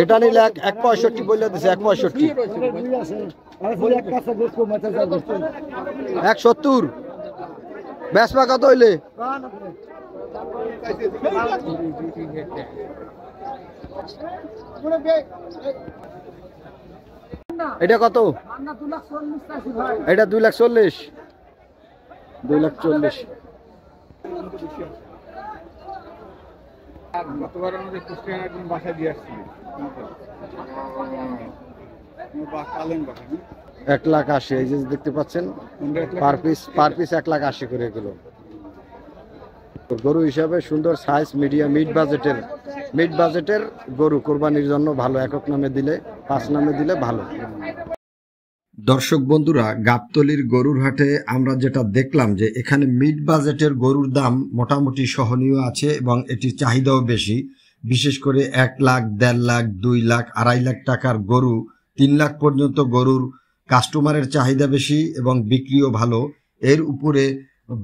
এটা নিলে 165 বলে দিছে 165 170 বেচবা কত হইলে এটা কত এটা 240 240 গতবারের মধ্যে কুষ্টিয়ার একদিন বাসা দিয়ে আসছিল 1,80,000 এই যে দেখতে পাচ্ছেন পার পিস 1,80,000 করে এগুলো গরু হিসাবে সুন্দর সাইজ মিডিয়াম মিড বাজেটের গরু কোরবানির জন্য ভালো একক নামে দিলে 5 নামে দিলে ভালো। দর্শক বন্ধুরা, গাবতলীর গরুর হাটে আমরা যেটা দেখলাম যে এখানে মিড বাজেটের গরুর দাম মোটামুটি সহনীয় আছে এবং এটির চাহিদাও বেশি। বিশেষ করে 1 লাখ, 1.5 লাখ, 2 লাখ, 2.5 লাখ টাকার গরু, 3 লাখ পর্যন্ত গরুর কাস্টমারের চাহিদা বেশি এবং বিক্রিও ভালো। এর উপরে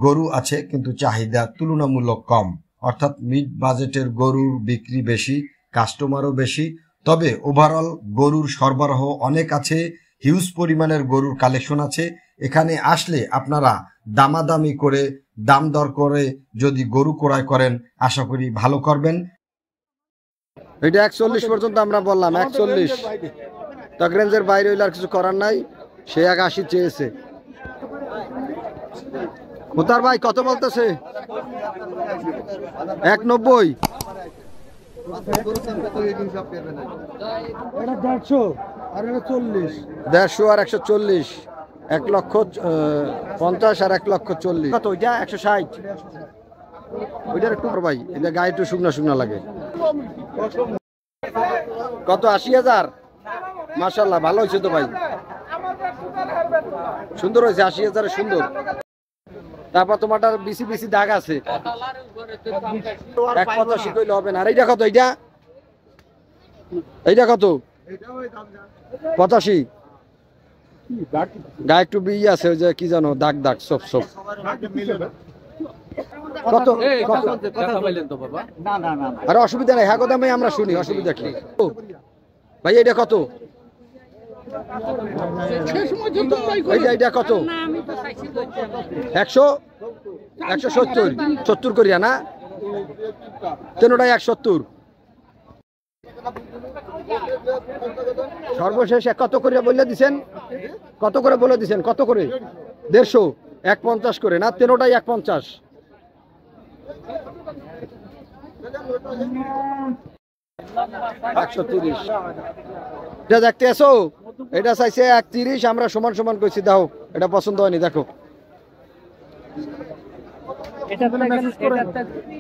গরু আছে কিন্তু চাহিদা তুলনামূলক কম, অর্থাৎ মিড বাজেটের গরুর বিক্রি বেশি, কাস্টমারও বেশি। তবে ওভারঅল গরুর সরবরাহ অনেক আছে, হিউজ পরিমাণের গরুর কালেকশন আছে। এখানে আসলে আপনারা দামাদামি করে দাম দর করে যদি গরু ক্রয় করেন আশা করি ভালো করবেন। এটা 41 পর্যন্ত আমরা বললাম, 41 তক রেঞ্জের বাইরে হইলে আর কিছু করার নাই। সে 80 চেয়েছে। কোথার ভাই কত বলতেছে? 190 150 আর 140 1,50,000 আর 1,40,000 কত? ওইটা 160 ওইটার একটু ভাই, এটা গায়ে একটু শুকনা লাগে। কত? 80,000। মাশাআল্লাহ, ভালো হয়েছে তো ভাই, সুন্দর হয়েছে। 80,000 সুন্দর। তারপর তোমারটার বিসি বিসি দাগ আছে, 185 কইলে হবে না। আর এইটা কত? এইটা কত? 85। গায়ে একটু বিয়ে আছে, ওই যে কি জানো, দাগ দাগ সব কত? আরে অসুবিধা নাই, হ্যাঁ কথা আমরা শুনি, অসুবিধা কি ভাই? এটা কত? এইটা কত? 170 করিয়া না, তিনটাই 170। সর্বশেষ কত করে বলে দিছেন? কত করে বলে দিছেন? কত করে? 150, 150 করে না, তিনটাই 150। 130। এটা দেখতে আসো, এটা চাইছে 130, আমরা সমান সমান কইছি। দাও, এটা পছন্দ হয়নি, দেখো।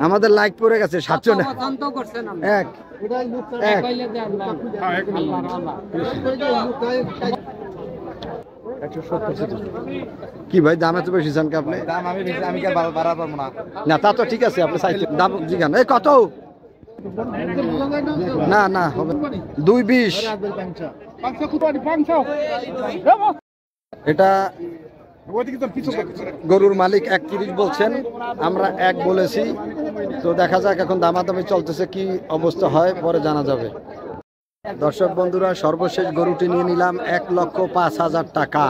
আমাদের লাইক পড়ে গেছে 700 না, এক কি ভাই দাম এত বেশি চান? আপনি না, তা তো ঠিক আছে, আপনি চাইছেন দাম জিগান। এই কত? না না হবে 220। এটা গরুর মালিক 130 বলছেন, আমরা 1 বলেছি। তো দেখা যাক, এখন দামাদামি চলতেছে, কি অবস্থা হয় পরে জানা যাবে। দর্শক বন্ধুরা, সর্বশেষ গরুটি নিয়ে নিলাম 1,05,000 টাকা।